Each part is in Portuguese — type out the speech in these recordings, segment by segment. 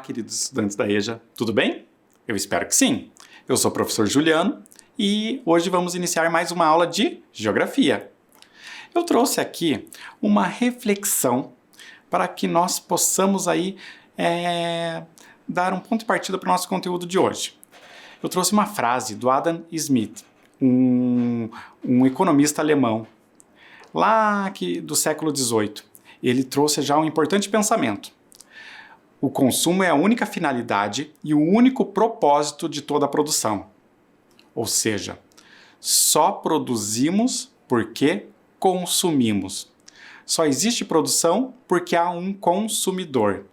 queridos estudantes da EJA, tudo bem? Eu espero que sim. Eu sou o professor Juliano e hoje vamos iniciar mais uma aula de Geografia. Eu trouxe aqui uma reflexão para que nós possamos aí dar um ponto de partida para o nosso conteúdo de hoje. Eu trouxe uma frase do Adam Smith, um economista alemão, lá do século XVIII. Ele trouxe já um importante pensamento. O consumo é a única finalidade e o único propósito de toda a produção. Ou seja, só produzimos porque consumimos. Só existe produção porque há um consumidor.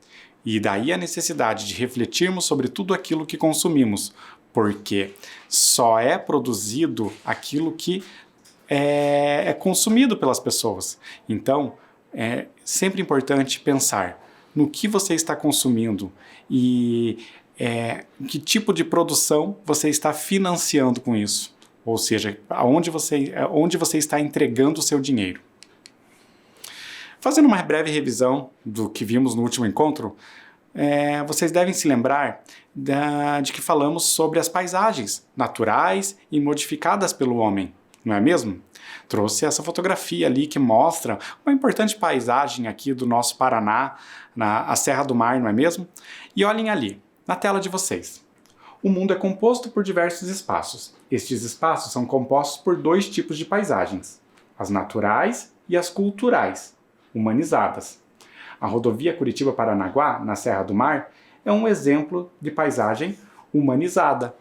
E daí a necessidade de refletirmos sobre tudo aquilo que consumimos, porque só é produzido aquilo que é consumido pelas pessoas. Então, é sempre importante pensar no que você está consumindo e que tipo de produção você está financiando com isso. Ou seja, onde você está entregando o seu dinheiro. Fazendo uma breve revisão do que vimos no último encontro, vocês devem se lembrar de que falamos sobre as paisagens naturais e modificadas pelo homem, não é mesmo? Trouxe essa fotografia ali que mostra uma importante paisagem aqui do nosso Paraná, a Serra do Mar, não é mesmo? E olhem ali, na tela de vocês. O mundo é composto por diversos espaços. Estes espaços são compostos por dois tipos de paisagens, as naturais e as culturais, humanizadas. A rodovia Curitiba-Paranaguá, na Serra do Mar, é um exemplo de paisagem humanizada.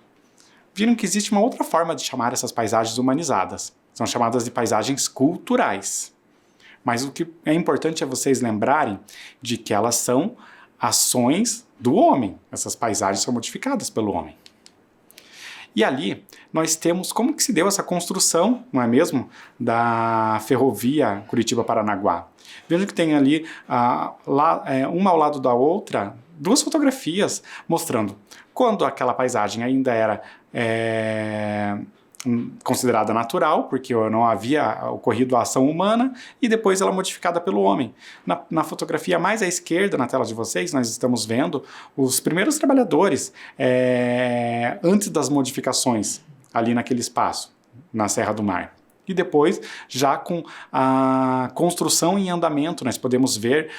Viram que existe uma outra forma de chamar essas paisagens humanizadas. São chamadas de paisagens culturais. Mas o que é importante é vocês lembrarem de que elas são ações do homem. Essas paisagens são modificadas pelo homem. E ali nós temos como que se deu essa construção, não é mesmo, da ferrovia Curitiba-Paranaguá. Vejam que tem ali, uma ao lado da outra, duas fotografias mostrando quando aquela paisagem ainda era considerada natural, porque não havia ocorrido a ação humana, e depois ela modificada pelo homem. Na fotografia mais à esquerda, na tela de vocês, nós estamos vendo os primeiros trabalhadores antes das modificações ali naquele espaço, na Serra do Mar. E depois, já com a construção em andamento, nós podemos ver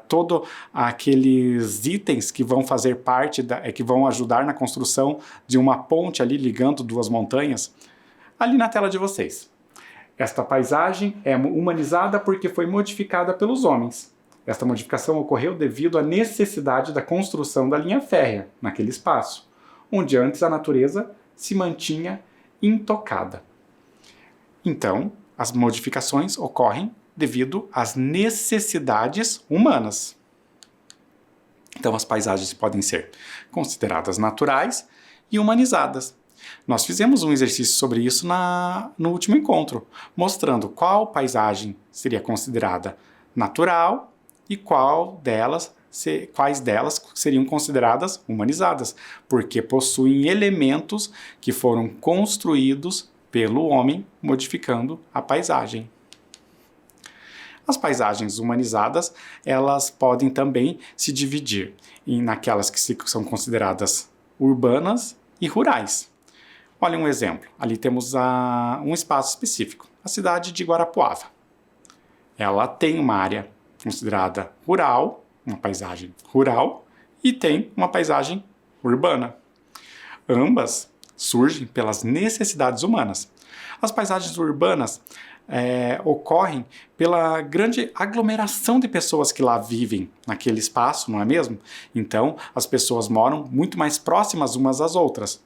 todos aqueles itens que vão fazer parte, que vão ajudar na construção de uma ponte ali ligando duas montanhas, ali na tela de vocês. Esta paisagem é humanizada porque foi modificada pelos homens. Esta modificação ocorreu devido à necessidade da construção da linha férrea naquele espaço, onde antes a natureza se mantinha intocada. Então, as modificações ocorrem devido às necessidades humanas. Então, as paisagens podem ser consideradas naturais e humanizadas. Nós fizemos um exercício sobre isso no último encontro, mostrando qual paisagem seria considerada natural e quais delas seriam consideradas humanizadas, porque possuem elementos que foram construídos pelo homem, modificando a paisagem. As paisagens humanizadas, elas podem também se dividir naquelas que são consideradas urbanas e rurais. Olha um exemplo, ali temos um espaço específico, a cidade de Guarapuava. Ela tem uma área considerada rural, uma paisagem rural, e tem uma paisagem urbana. Ambas surgem pelas necessidades humanas. As paisagens urbanas ocorrem pela grande aglomeração de pessoas que lá vivem naquele espaço, não é mesmo? Então, as pessoas moram muito mais próximas umas às outras.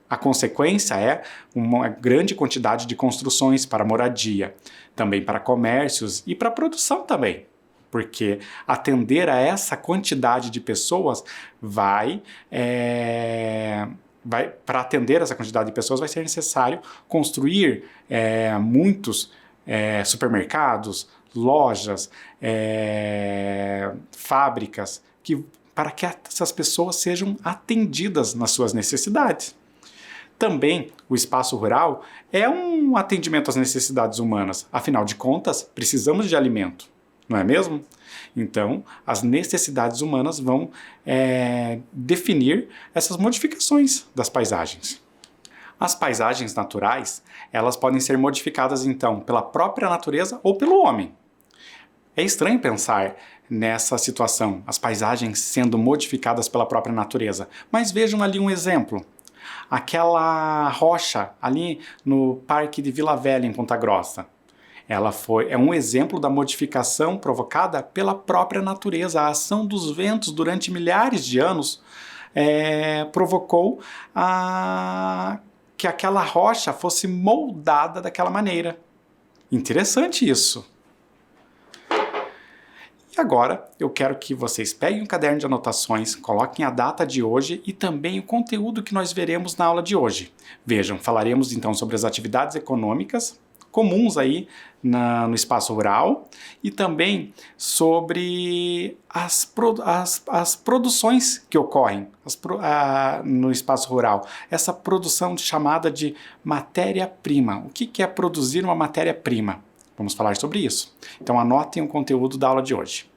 A consequência é uma grande quantidade de construções para moradia, também para comércios e para produção também. Porque atender a essa quantidade de pessoas para atender essa quantidade de pessoas vai ser necessário construir muitos supermercados, lojas, fábricas, para que essas pessoas sejam atendidas nas suas necessidades. Também o espaço rural é um atendimento às necessidades humanas. Afinal de contas, precisamos de alimento. não é mesmo? Então, as necessidades humanas vão definir essas modificações das paisagens. As paisagens naturais, elas podem ser modificadas, então, pela própria natureza ou pelo homem. É estranho pensar nessa situação, as paisagens sendo modificadas pela própria natureza. Mas vejam ali um exemplo. Aquela rocha ali no Parque de Vila Velha, em Ponta Grossa. É um exemplo da modificação provocada pela própria natureza. A ação dos ventos durante milhares de anos provocou que aquela rocha fosse moldada daquela maneira. Interessante isso. E agora eu quero que vocês peguem um caderno de anotações, coloquem a data de hoje e também o conteúdo que nós veremos na aula de hoje. Vejam, falaremos então sobre as atividades econômicas comuns aí no espaço rural e também sobre as produções que ocorrem no espaço rural. Essa produção chamada de matéria-prima. O que é produzir uma matéria-prima? Vamos falar sobre isso. Então anotem o conteúdo da aula de hoje.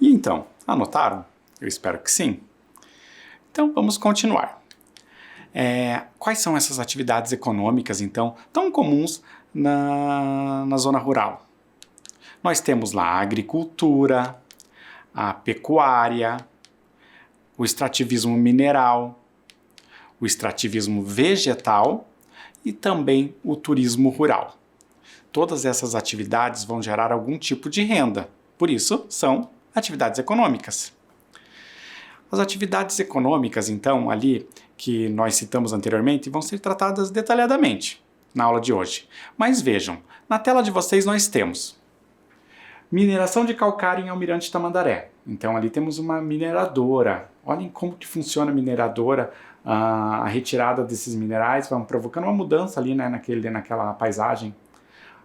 E então, anotaram? Eu espero que sim. Então vamos continuar. Quais são essas atividades econômicas, então, tão comuns na zona rural? Nós temos lá a agricultura, a pecuária, o extrativismo mineral, o extrativismo vegetal e também o turismo rural. Todas essas atividades vão gerar algum tipo de renda, por isso são atividades econômicas. As atividades econômicas, então, ali que nós citamos anteriormente, vão ser tratadas detalhadamente na aula de hoje. Mas vejam, na tela de vocês nós temos mineração de calcário em Almirante Tamandaré. Então ali temos uma mineradora. Olhem como que funciona a mineradora, a retirada desses minerais, vão provocando uma mudança ali, né, naquela paisagem.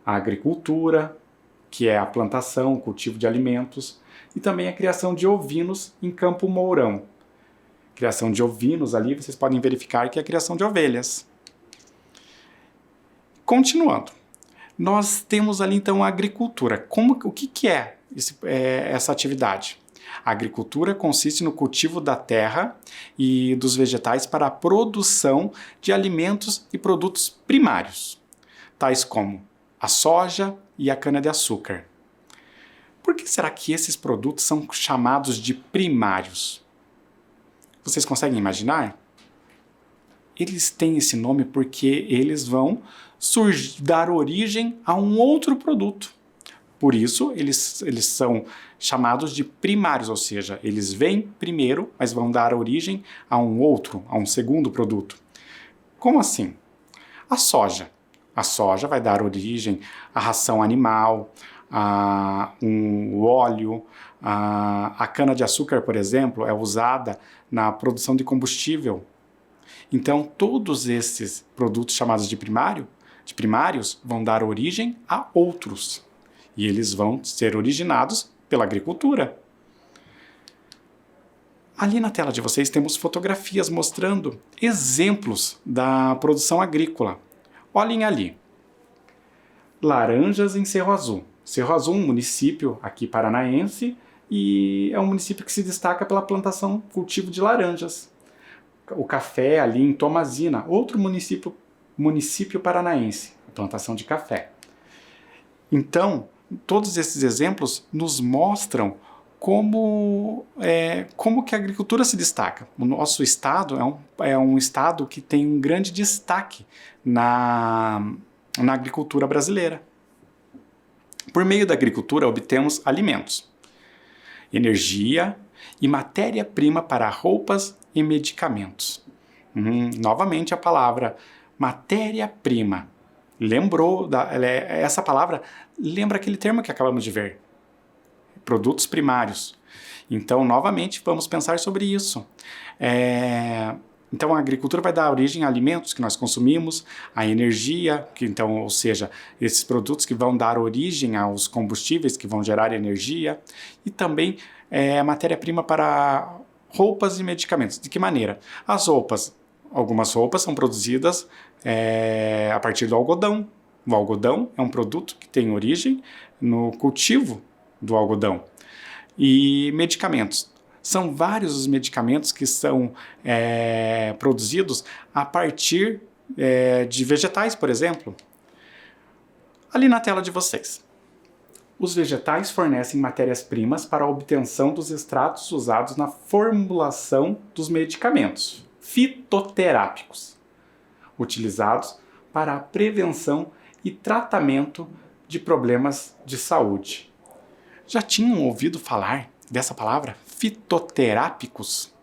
A agricultura, que é a plantação, o cultivo de alimentos, e também a criação de ovinos em Campo Mourão. Criação de ovinos ali, vocês podem verificar que é a criação de ovelhas. Continuando, nós temos ali então a agricultura. O que é essa atividade? A agricultura consiste no cultivo da terra e dos vegetais para a produção de alimentos e produtos primários, tais como a soja e a cana-de-açúcar. Por que será que esses produtos são chamados de primários? Vocês conseguem imaginar? Eles têm esse nome porque eles vão dar origem a um outro produto. Por isso, eles são chamados de primários, ou seja, eles vêm primeiro, mas vão dar origem a um outro, a um segundo produto. Como assim? A soja. A soja vai dar origem à ração animal, a um óleo, a cana-de-açúcar, por exemplo, é usada na produção de combustível. Então, todos esses produtos chamados de primários, vão dar origem a outros. E eles vão ser originados pela agricultura. Ali na tela de vocês temos fotografias mostrando exemplos da produção agrícola. Olhem ali. Laranjas em Cerro Azul. Cerro Azul, um município aqui paranaense, e é um município que se destaca pela plantação, cultivo de laranjas. O café ali em Tomazina, outro município paranaense, plantação de café. Então, todos esses exemplos nos mostram como que a agricultura se destaca. O nosso estado é um estado que tem um grande destaque na agricultura brasileira. Por meio da agricultura, obtemos alimentos, energia e matéria-prima para roupas e medicamentos. Novamente a palavra matéria-prima. Essa palavra lembra aquele termo que acabamos de ver. Produtos primários. Então, novamente, vamos pensar sobre isso. Então, a agricultura vai dar origem a alimentos que nós consumimos, a energia, ou seja, esses produtos que vão dar origem aos combustíveis que vão gerar energia, e também a matéria-prima para roupas e medicamentos. De que maneira? Algumas roupas são produzidas a partir do algodão. O algodão é um produto que tem origem no cultivo do algodão. E medicamentos. São vários os medicamentos que são produzidos a partir de vegetais, por exemplo. Ali na tela de vocês. Os vegetais fornecem matérias-primas para a obtenção dos extratos usados na formulação dos medicamentos fitoterápicos, utilizados para a prevenção e tratamento de problemas de saúde. Já tinham ouvido falar dessa palavra? Fitoterápicos?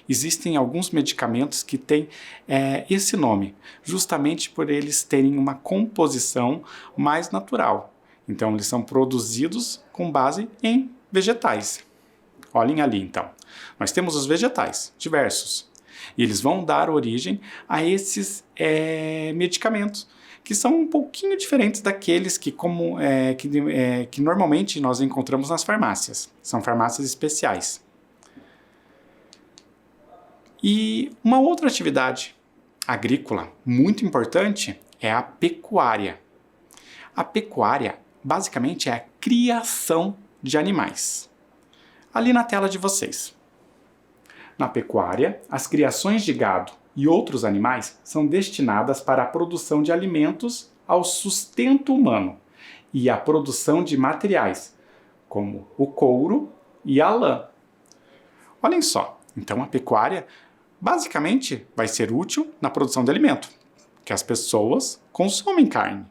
Existem alguns medicamentos que têm esse nome, justamente por eles terem uma composição mais natural. Então, eles são produzidos com base em vegetais. Olhem ali, então. Nós temos os vegetais, diversos. E eles vão dar origem a esses medicamentos, que são um pouquinho diferentes daqueles que normalmente nós encontramos nas farmácias. São farmácias especiais. E uma outra atividade agrícola muito importante é a pecuária. A pecuária, basicamente, é a criação de animais. Ali na tela de vocês. Na pecuária, as criações de gado e outros animais são destinadas para a produção de alimentos ao sustento humano e à produção de materiais, como o couro e a lã. Olhem só, então a pecuária basicamente vai ser útil na produção de alimento, que as pessoas consomem carne.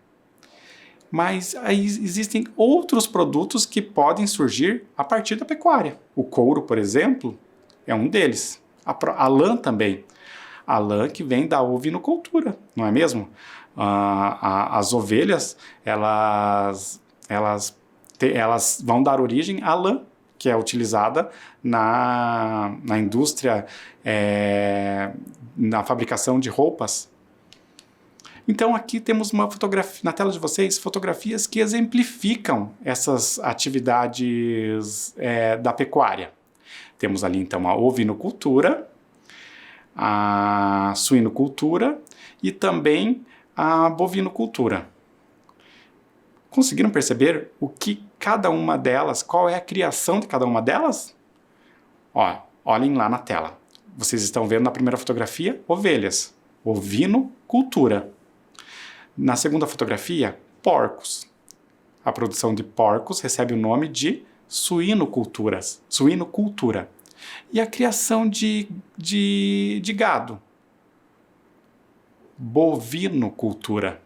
Mas aí existem outros produtos que podem surgir a partir da pecuária. O couro, por exemplo, é um deles. A lã também. A lã que vem da ovinocultura, não é mesmo? As ovelhas, elas vão dar origem à lã, que é utilizada na indústria, na fabricação de roupas. Então aqui temos uma fotografia, na tela de vocês, fotografias que exemplificam essas atividades da pecuária. Temos ali então a ovinocultura, a suinocultura e também a bovinocultura. Conseguiram perceber o que cada uma delas, qual é a criação de cada uma delas? Olhem lá na tela. Vocês estão vendo na primeira fotografia, ovelhas, ovinocultura. Na segunda fotografia, porcos. A produção de porcos recebe o nome de suinocultura. E a criação de gado, bovinocultura.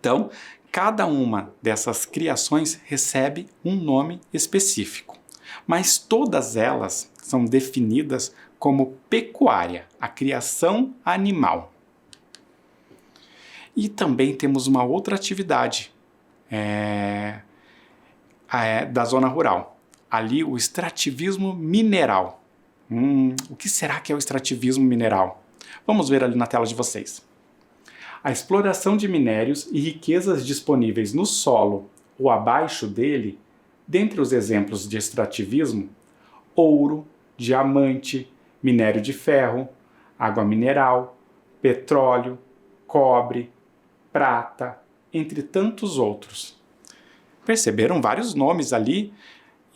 Então, Cada uma dessas criações recebe um nome específico, mas todas elas são definidas como pecuária, a criação animal. E também temos uma outra atividade da zona rural. Ali o extrativismo mineral. O que será que é o extrativismo mineral? Vamos ver ali na tela de vocês. A exploração de minérios e riquezas disponíveis no solo ou abaixo dele, dentre os exemplos de extrativismo, ouro, diamante, minério de ferro, água mineral, petróleo, cobre, prata, entre tantos outros. Perceberam vários nomes ali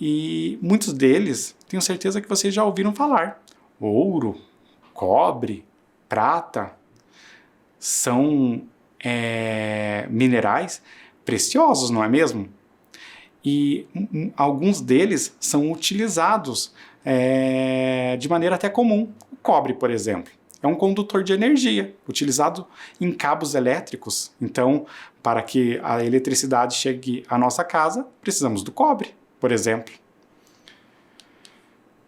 e muitos deles tenho certeza que vocês já ouviram falar. Ouro, cobre, prata são minerais preciosos, não é mesmo? E alguns deles são utilizados de maneira até comum. O cobre, por exemplo, é um condutor de energia, utilizado em cabos elétricos. Então, para que a eletricidade chegue à nossa casa, precisamos do cobre, por exemplo.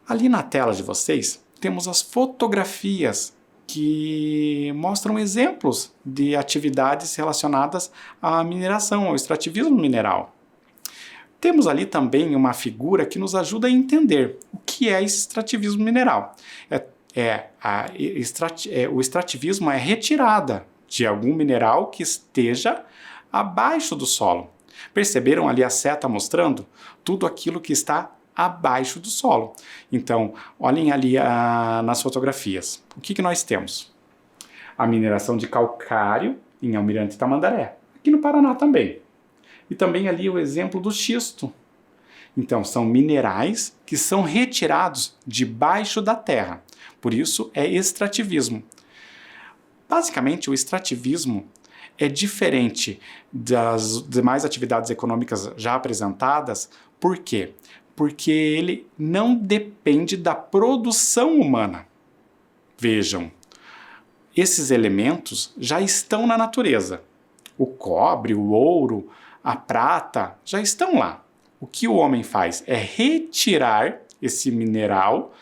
Ali na tela de vocês, temos as fotografias que mostram exemplos de atividades relacionadas à mineração, ao extrativismo mineral. Temos ali também uma figura que nos ajuda a entender o que é extrativismo mineral. O extrativismo é a retirada de algum mineral que esteja abaixo do solo. Perceberam ali a seta mostrando tudo aquilo que está abaixo do solo. Então, olhem ali nas fotografias. O que nós temos? A mineração de calcário em Almirante Tamandaré, aqui no Paraná também. E também ali o exemplo do xisto. Então, são minerais que são retirados debaixo da terra. Por isso, é extrativismo. Basicamente, o extrativismo é diferente das demais atividades econômicas já apresentadas. Por quê? Porque ele não depende da produção humana. Vejam, esses elementos já estão na natureza. O cobre, o ouro, a prata já estão lá. O que o homem faz é retirar esse mineral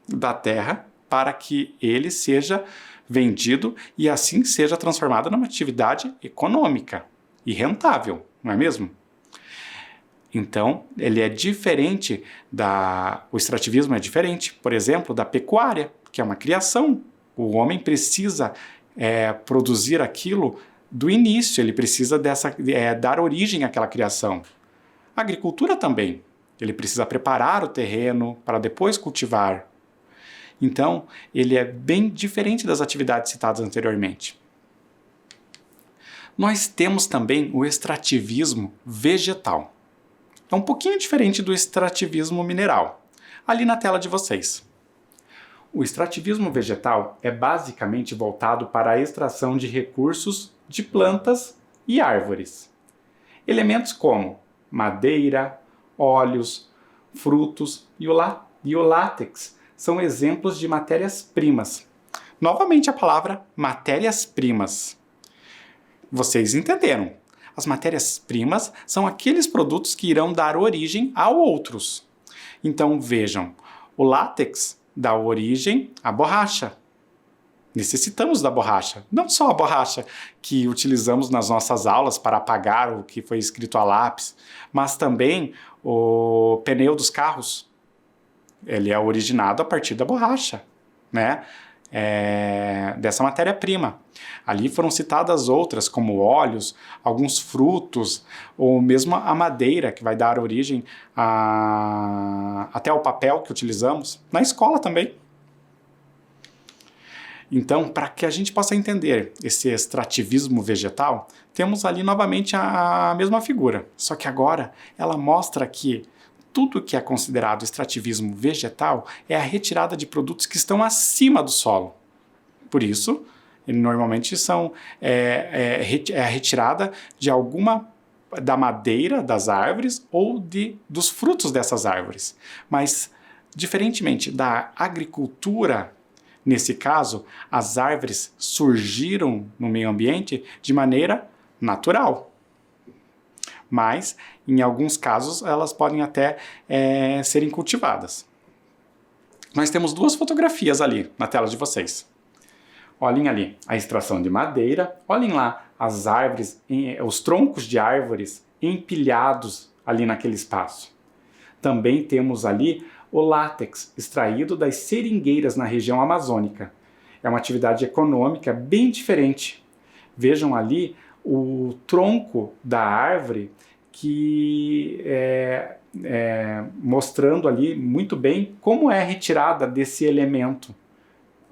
da terra para que ele seja vendido e assim seja transformado numa atividade econômica e rentável, não é mesmo? Então, ele é diferente o extrativismo é diferente, por exemplo, da pecuária, que é uma criação. O homem precisa produzir aquilo do início, ele precisa dar origem àquela criação. A agricultura também, ele precisa preparar o terreno para depois cultivar. Então, ele é bem diferente das atividades citadas anteriormente. Nós temos também o extrativismo vegetal. É um pouquinho diferente do extrativismo mineral, ali na tela de vocês. O extrativismo vegetal é basicamente voltado para a extração de recursos de plantas e árvores. Elementos como madeira, óleos, frutos e o látex são exemplos de matérias-primas. Novamente a palavra matérias-primas. Vocês entenderam? As matérias-primas são aqueles produtos que irão dar origem a outros. Então vejam, o látex dá origem à borracha. Necessitamos da borracha. Não só a borracha que utilizamos nas nossas aulas para apagar o que foi escrito a lápis, mas também o pneu dos carros. Ele é originado a partir da borracha, né? Dessa matéria-prima. Ali foram citadas outras, como óleos, alguns frutos, ou mesmo a madeira, que vai dar origem até ao papel que utilizamos, na escola também. Então, para que a gente possa entender esse extrativismo vegetal, temos ali novamente a mesma figura, só que agora ela mostra que tudo que é considerado extrativismo vegetal é a retirada de produtos que estão acima do solo. Por isso, normalmente é a retirada de da madeira das árvores ou dos frutos dessas árvores. Mas, diferentemente da agricultura, nesse caso, as árvores surgiram no meio ambiente de maneira natural. mas em alguns casos elas podem até serem cultivadas. Nós temos duas fotografias ali na tela de vocês. Olhem ali a extração de madeira, olhem lá as árvores, os troncos de árvores empilhados ali naquele espaço. Também temos ali o látex extraído das seringueiras na região amazônica. É uma atividade econômica bem diferente. Vejam ali o tronco da árvore que mostrando ali muito bem como é retirada desse elemento,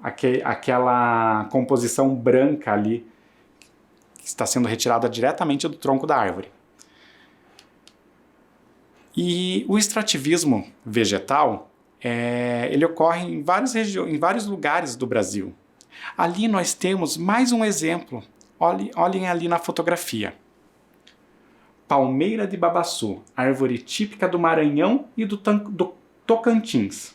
aquela composição branca ali que está sendo retirada diretamente do tronco da árvore. E o extrativismo vegetal, ele ocorre em vários lugares do Brasil. Ali nós temos mais um exemplo. Olhem ali na fotografia. Palmeira de babaçu, árvore típica do Maranhão e do Tocantins.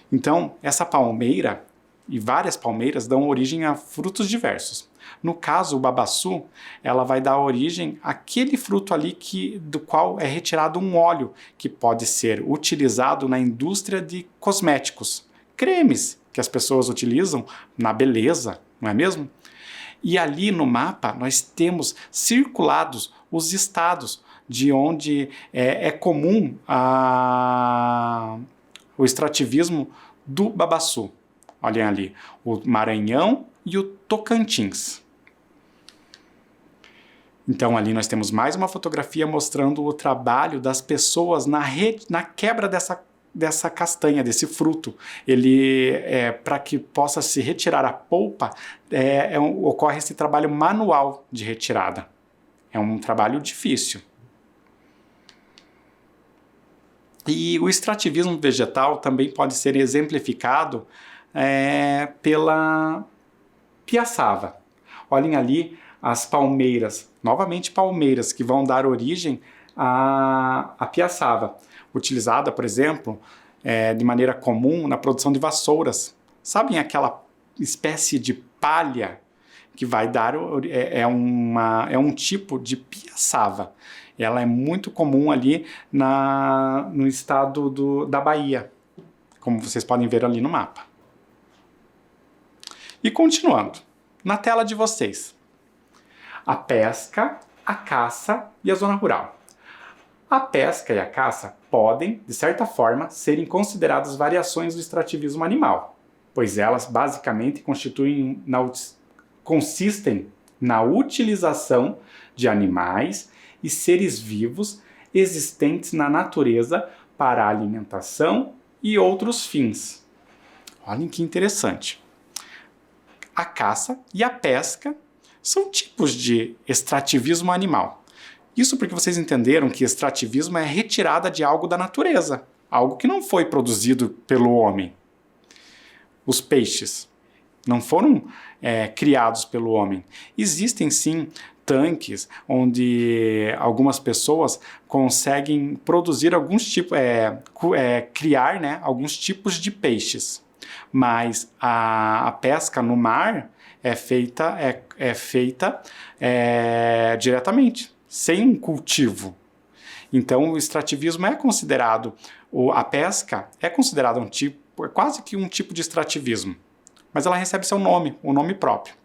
Então, essa palmeira e várias palmeiras dão origem a frutos diversos. No caso, o babaçu, ela vai dar origem àquele fruto ali do qual é retirado um óleo que pode ser utilizado na indústria de cosméticos, cremes que as pessoas utilizam na beleza, não é mesmo? E ali no mapa nós temos circulados os estados de onde é comum o extrativismo do babaçu. Olhem ali, o Maranhão e o Tocantins. Então ali nós temos mais uma fotografia mostrando o trabalho das pessoas na quebra dessa castanha, desse fruto. Ele, para que possa se retirar a polpa, ocorre esse trabalho manual de retirada. É um trabalho difícil. E o extrativismo vegetal também pode ser exemplificado pela piaçava. Olhem ali as palmeiras, novamente palmeiras, que vão dar origem à piaçava, utilizada, por exemplo, de maneira comum na produção de vassouras. Sabem aquela espécie de palha que vai dar, é um tipo de piaçava. Ela é muito comum ali no estado da Bahia, como vocês podem ver ali no mapa. E continuando, na tela de vocês, a pesca, a caça e a zona rural. A pesca e a caça podem, de certa forma, serem consideradas variações do extrativismo animal, pois elas basicamente consistem na utilização de animais e seres vivos existentes na natureza para a alimentação e outros fins. Olhem que interessante. A caça e a pesca são tipos de extrativismo animal. Isso porque vocês entenderam que extrativismo é retirada de algo da natureza, algo que não foi produzido pelo homem. Os peixes não foram criados pelo homem. Existem sim tanques onde algumas pessoas conseguem produzir alguns tipos, criar, né, alguns tipos de peixes. Mas a pesca no mar é feita diretamente, sem um cultivo. Então o extrativismo é considerado, a pesca é considerada quase que um tipo de extrativismo. Mas ela recebe seu nome, um nome próprio,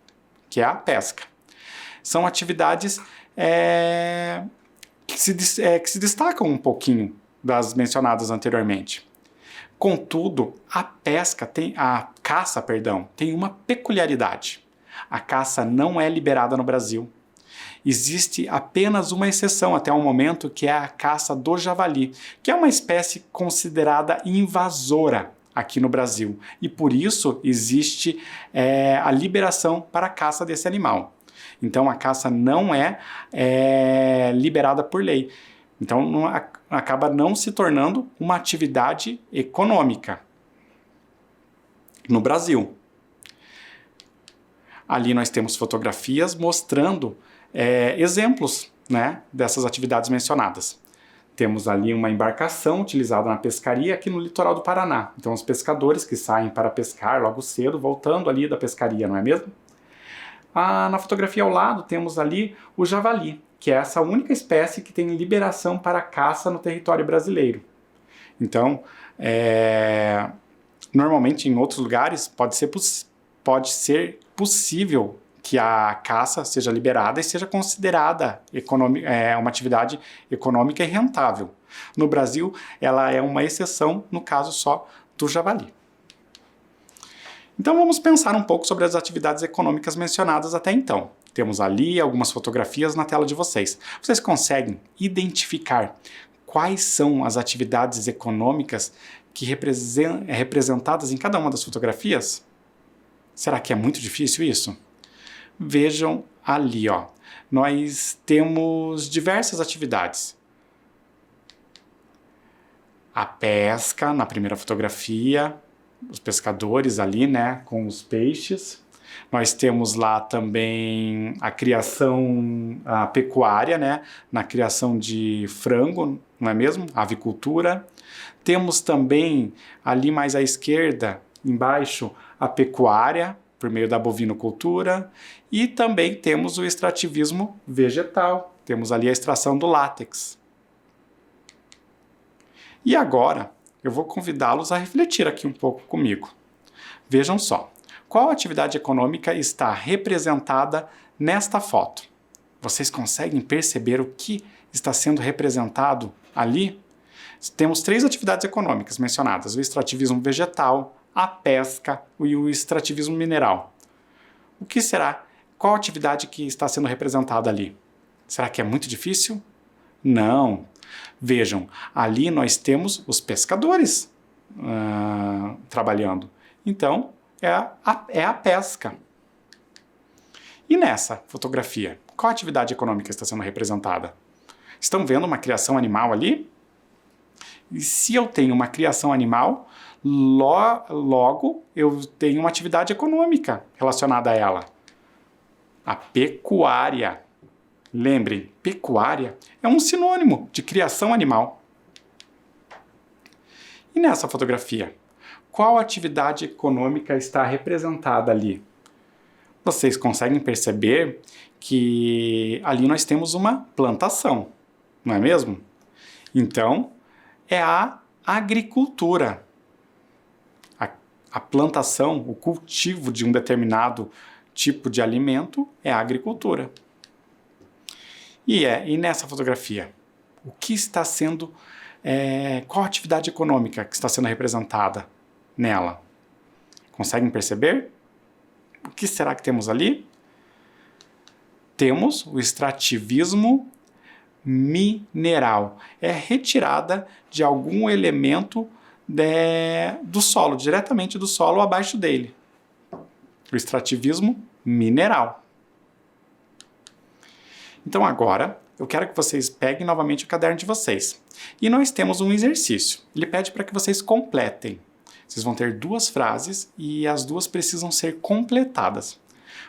que é a pesca. São atividades que se destacam um pouquinho das mencionadas anteriormente. Contudo, a caça, tem uma peculiaridade. A caça não é liberada no Brasil. Existe apenas uma exceção até o momento, que é a caça do javali, que é uma espécie considerada invasora aqui no Brasil. E por isso existe a liberação para a caça desse animal. Então a caça não é liberada por lei. Então acaba não se tornando uma atividade econômica no Brasil. Ali nós temos fotografias mostrando exemplos, né, dessas atividades mencionadas. Temos ali uma embarcação utilizada na pescaria aqui no litoral do Paraná. Então os pescadores que saem para pescar logo cedo, voltando ali da pescaria, não é mesmo? Na fotografia ao lado temos ali o javali. que é essa única espécie que tem liberação para caça no território brasileiro. Então, normalmente em outros lugares pode ser possível que a caça seja liberada e seja considerada uma atividade econômica e rentável. No Brasil, ela é uma exceção, no caso só do javali. Então vamos pensar um pouco sobre as atividades econômicas mencionadas até então. Temos ali algumas fotografias na tela de vocês. Vocês conseguem identificar quais são as atividades econômicas que representadas em cada uma das fotografias? Será que é muito difícil isso? Vejam ali, ó. Nós temos diversas atividades. A pesca na primeira fotografia, os pescadores ali, né, com os peixes. Nós temos lá também a criação, a pecuária, né, na criação de frango, não é mesmo? A avicultura. Temos também ali mais à esquerda, embaixo, a pecuária, por meio da bovinocultura. E também temos o extrativismo vegetal. Temos ali a extração do látex. E agora, eu vou convidá-los a refletir aqui um pouco comigo. Vejam só, qual atividade econômica está representada nesta foto? Vocês conseguem perceber o que está sendo representado ali? Temos 3 atividades econômicas mencionadas: o extrativismo vegetal, a pesca e o extrativismo mineral. O que será? Qual atividade que está sendo representada ali? Será que é muito difícil? Não. Vejam, ali nós temos os pescadores trabalhando. Então, é a pesca. E nessa fotografia, qual atividade econômica está sendo representada? Estão vendo uma criação animal ali? E se eu tenho uma criação animal, logo eu tenho uma atividade econômica relacionada a ela. A pecuária. Lembrem, pecuária é um sinônimo de criação animal. E nessa fotografia, qual atividade econômica está representada ali? Vocês conseguem perceber que ali nós temos uma plantação, não é mesmo? Então, é a agricultura. A plantação, o cultivo de um determinado tipo de alimento é a agricultura. E nessa fotografia, o que está sendo, qual a atividade econômica que está sendo representada nela? Conseguem perceber? O que será que temos ali? Temos o extrativismo mineral. É retirada de algum elemento do solo, diretamente do solo abaixo dele. O extrativismo mineral. Então agora, eu quero que vocês peguem novamente o caderno de vocês. E nós temos um exercício. Ele pede para que vocês completem. Vocês vão ter 2 frases e as 2 precisam ser completadas.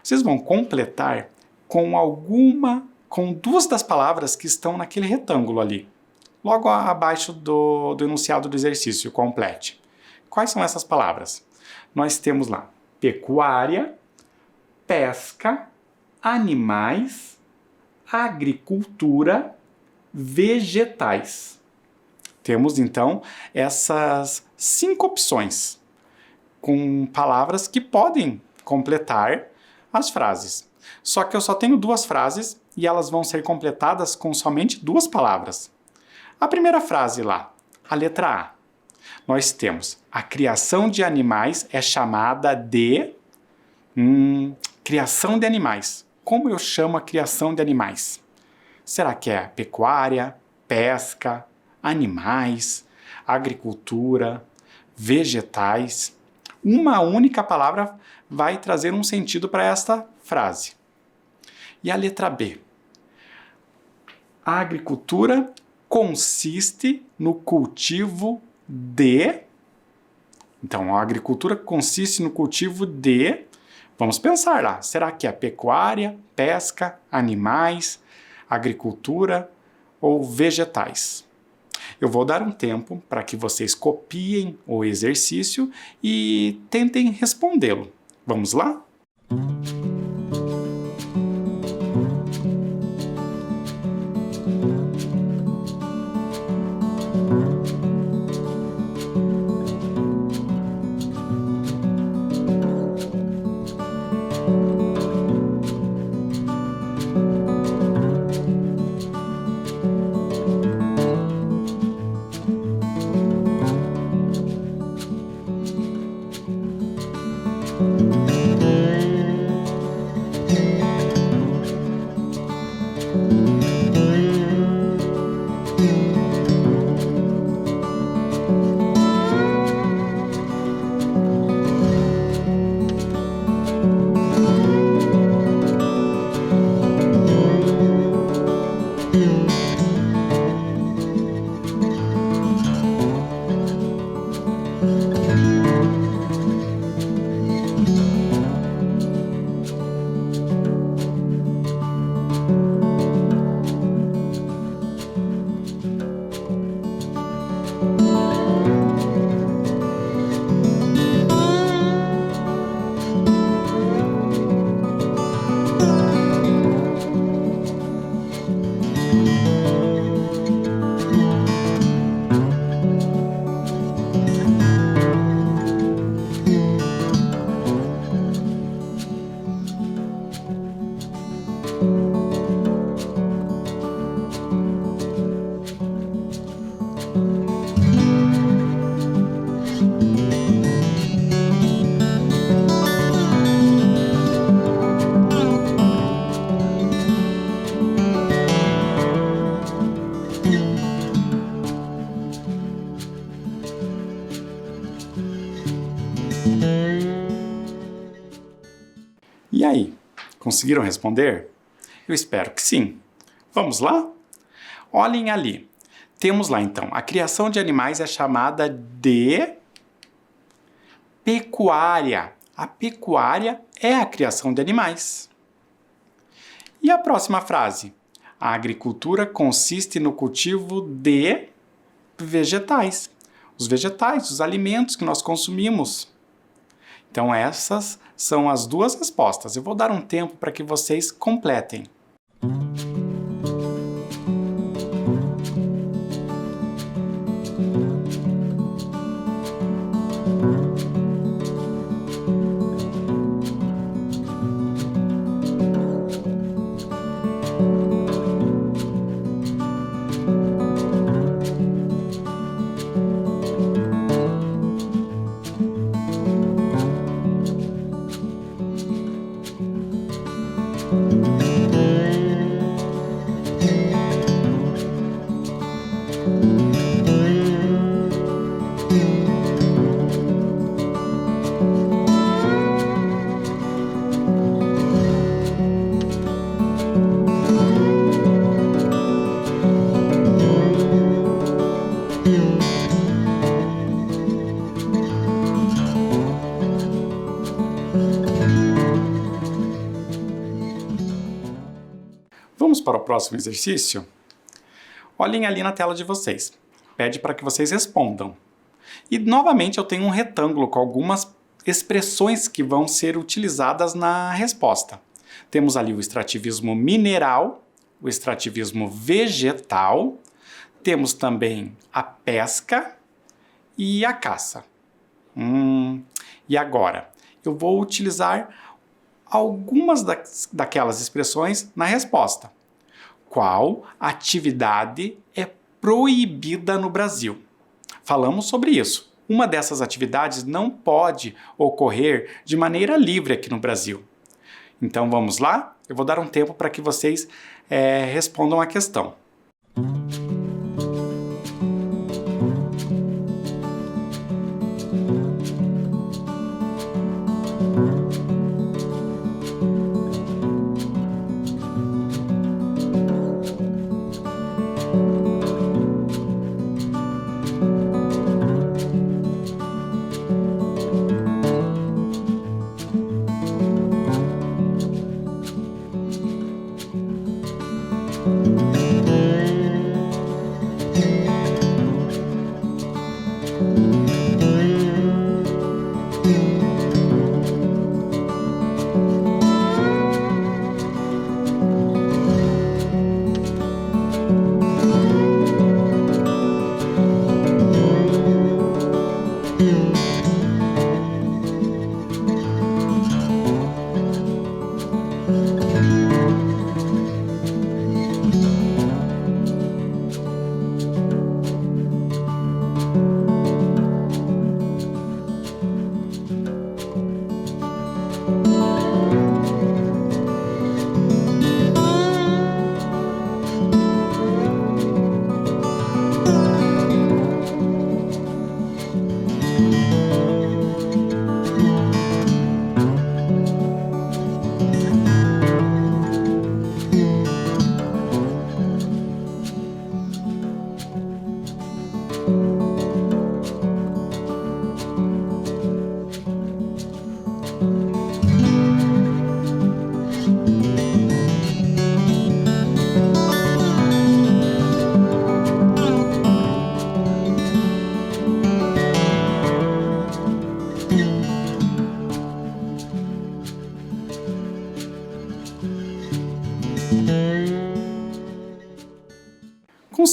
Vocês vão completar com 2 das palavras que estão naquele retângulo ali. Logo abaixo do enunciado do exercício, complete. Quais são essas palavras? Nós temos lá pecuária, pesca, animais, agricultura, vegetais. Temos então essas 5 opções com palavras que podem completar as frases. Só que eu só tenho 2 frases e elas vão ser completadas com somente 2 palavras. A primeira frase lá, a letra A. Nós temos: a criação de animais é chamada de... criação de animais. Como eu chamo a criação de animais? Será que é pecuária, pesca, animais, agricultura, vegetais? Uma única palavra vai trazer um sentido para esta frase. E a letra B? A agricultura consiste no cultivo de... Então, a agricultura consiste no cultivo de... Vamos pensar lá. Será que é pecuária, pesca, animais, agricultura ou vegetais? Eu vou dar um tempo para que vocês copiem o exercício e tentem respondê-lo. Vamos lá? E aí, conseguiram responder? Eu espero que sim. Vamos lá? Olhem ali. Temos lá então, a criação de animais é chamada de pecuária. A pecuária é a criação de animais. E a próxima frase? A agricultura consiste no cultivo de vegetais. Os vegetais, os alimentos que nós consumimos. Então essas são as duas respostas. Eu vou dar um tempo para que vocês completem. Vamos para o próximo exercício? Olhem ali na tela de vocês. Pede para que vocês respondam. E novamente eu tenho um retângulo com algumas expressões que vão ser utilizadas na resposta. Temos ali o extrativismo mineral, o extrativismo vegetal, temos também a pesca e a caça. E agora? Eu vou utilizar algumas daquelas expressões na resposta. Qual atividade é proibida no Brasil? Falamos sobre isso. Uma dessas atividades não pode ocorrer de maneira livre aqui no Brasil. Então vamos lá? Eu vou dar um tempo para que vocês respondam a questão.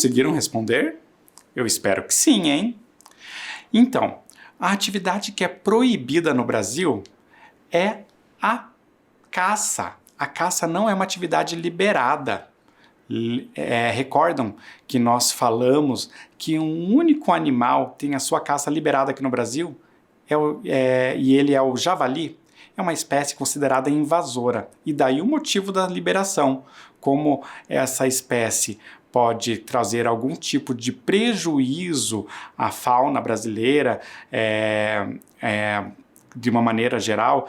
Conseguiram responder? Eu espero que sim, hein? Então, a atividade que é proibida no Brasil é a caça. A caça não é uma atividade liberada. Recordam que nós falamos que um único animal tem a sua caça liberada aqui no Brasil? E ele é o javali? É uma espécie considerada invasora. E daí o motivo da liberação. Como essa espécie pode trazer algum tipo de prejuízo à fauna brasileira, de uma maneira geral,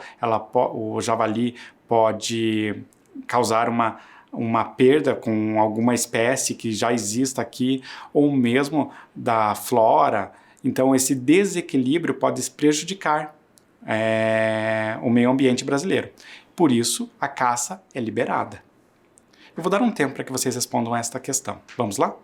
o javali pode causar uma perda com alguma espécie que já exista aqui, ou mesmo da flora. Então, esse desequilíbrio pode prejudicar o meio ambiente brasileiro. Por isso, a caça é liberada. Eu vou dar um tempo para que vocês respondam a esta questão. Vamos lá?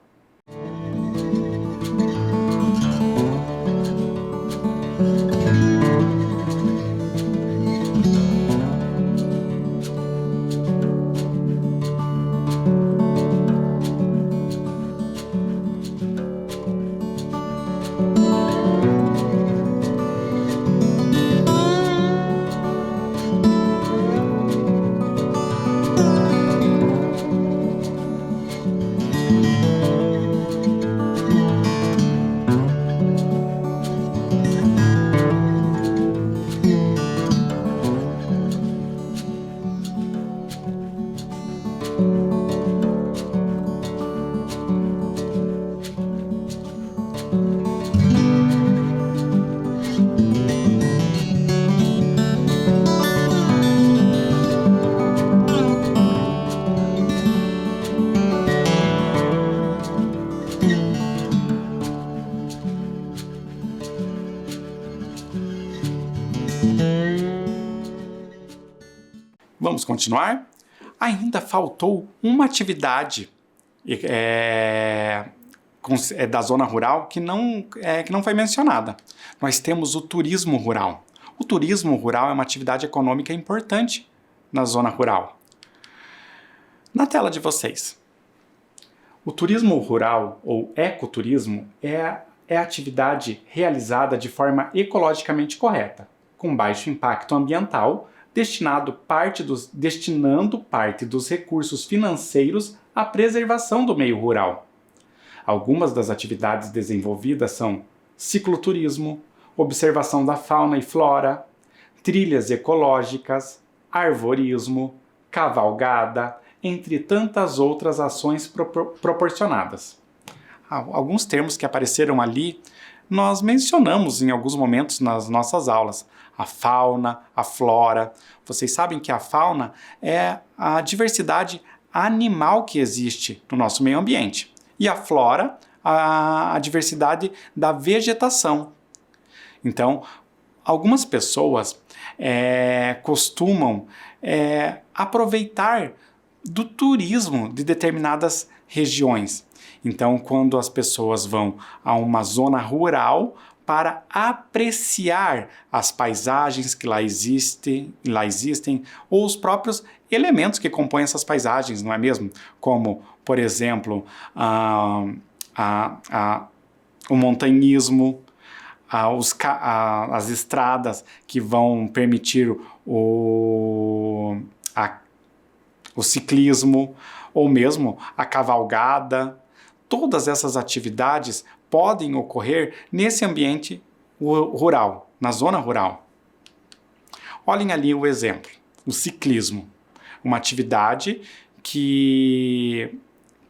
Vamos continuar? Ainda faltou uma atividade da zona rural que não foi mencionada. Nós temos o turismo rural. O turismo rural é uma atividade econômica importante na zona rural. Na tela de vocês, o turismo rural ou ecoturismo é a atividade realizada de forma ecologicamente correta, com baixo impacto ambiental, destinando parte dos recursos financeiros à preservação do meio rural. Algumas das atividades desenvolvidas são cicloturismo, observação da fauna e flora, trilhas ecológicas, arvorismo, cavalgada, entre tantas outras ações proporcionadas. Alguns termos que apareceram ali, nós mencionamos em alguns momentos nas nossas aulas. A fauna, a flora. Vocês sabem que a fauna é a diversidade animal que existe no nosso meio ambiente. E a flora, a diversidade da vegetação. Então, algumas pessoas costumam aproveitar do turismo de determinadas regiões. Então, quando as pessoas vão a uma zona rural para apreciar as paisagens que lá existem, ou os próprios elementos que compõem essas paisagens, não é mesmo? Como, por exemplo, o montanhismo, as estradas que vão permitir o ciclismo, ou mesmo a cavalgada. Todas essas atividades podem ocorrer nesse ambiente rural, na zona rural. Olhem ali o exemplo, o ciclismo, uma atividade que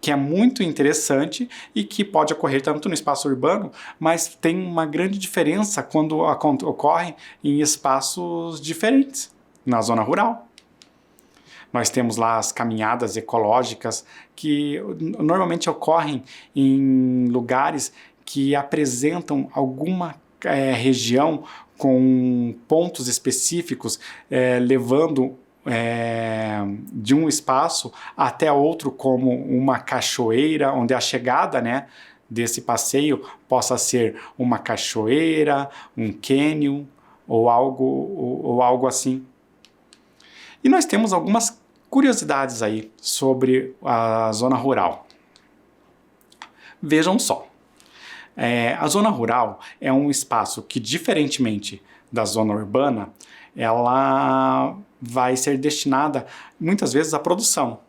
é muito interessante e que pode ocorrer tanto no espaço urbano, mas tem uma grande diferença quando ocorre em espaços diferentes, na zona rural. Nós temos lá as caminhadas ecológicas que normalmente ocorrem em lugares que apresentam alguma região com pontos específicos, levando de um espaço até outro, como uma cachoeira, onde a chegada, desse passeio possa ser uma cachoeira, um cânion ou algo assim. E nós temos algumas curiosidades aí sobre a zona rural. Vejam só, a zona rural é um espaço que, diferentemente da zona urbana, ela vai ser destinada muitas vezes à produção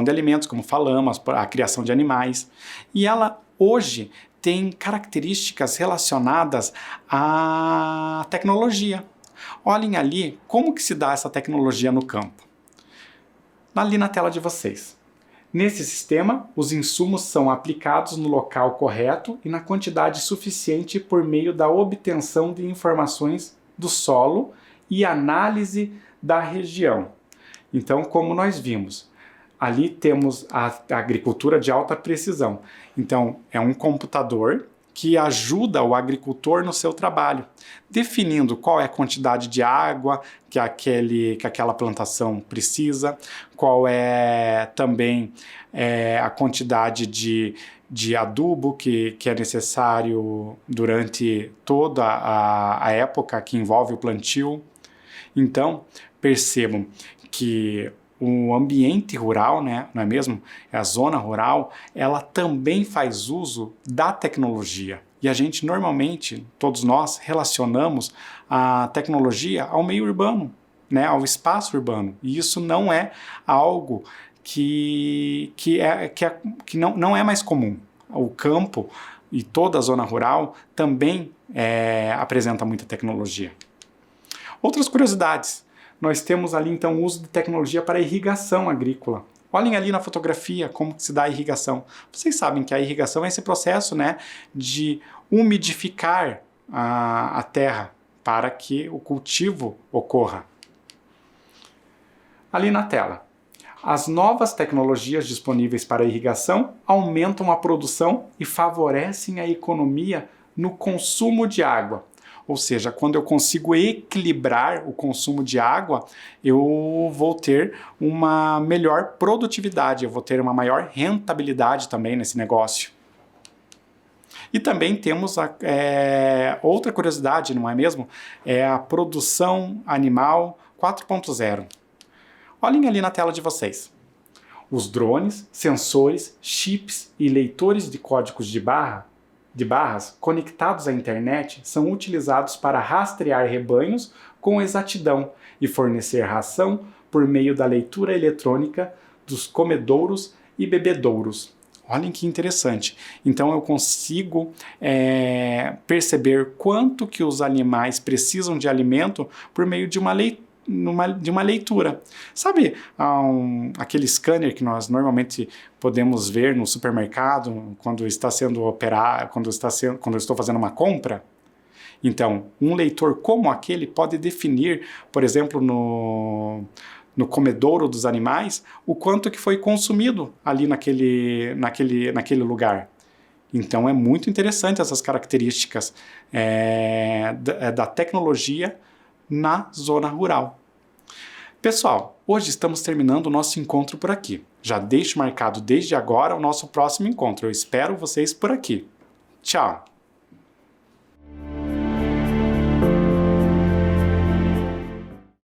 de alimentos, como falamos, a criação de animais, e ela hoje tem características relacionadas à tecnologia. Olhem ali como que se dá essa tecnologia no campo. Ali na tela de vocês. Nesse sistema, os insumos são aplicados no local correto e na quantidade suficiente por meio da obtenção de informações do solo e análise da região. Então, como nós vimos, ali temos a agricultura de alta precisão. Então, é um computador que ajuda o agricultor no seu trabalho, definindo qual é a quantidade de água que aquela plantação precisa, qual é também a quantidade de adubo que é necessário durante toda a época que envolve o plantio. Então, percebam que o ambiente rural, né, não é mesmo? A zona rural, ela também faz uso da tecnologia. E a gente normalmente, todos nós, relacionamos a tecnologia ao meio urbano, né, ao espaço urbano. E isso não é algo que não é mais comum. O campo e toda a zona rural também apresenta muita tecnologia. Outras curiosidades. Nós temos ali, então, o uso de tecnologia para irrigação agrícola. Olhem ali na fotografia como se dá a irrigação. Vocês sabem que a irrigação é esse processo, né, de umidificar a terra para que o cultivo ocorra. Ali na tela. As novas tecnologias disponíveis para a irrigação aumentam a produção e favorecem a economia no consumo de água. Ou seja, quando eu consigo equilibrar o consumo de água, eu vou ter uma melhor produtividade, eu vou ter uma maior rentabilidade também nesse negócio. E também temos outra curiosidade, não é mesmo? É a produção animal 4.0. Olhem ali na tela de vocês. Os drones, sensores, chips e leitores de códigos de barras conectados à internet são utilizados para rastrear rebanhos com exatidão e fornecer ração por meio da leitura eletrônica dos comedouros e bebedouros. Olhem que interessante. Então eu consigo perceber quanto que os animais precisam de alimento por meio de uma leitura. Sabe aquele scanner que nós normalmente podemos ver no supermercado quando está sendo operado, quando eu estou fazendo uma compra? Então, um leitor como aquele pode definir, por exemplo, no comedouro dos animais, o quanto que foi consumido ali naquele lugar. Então é muito interessante essas características da tecnologia na zona rural. Pessoal, hoje estamos terminando o nosso encontro por aqui. Já deixo marcado desde agora o nosso próximo encontro. Eu espero vocês por aqui. Tchau!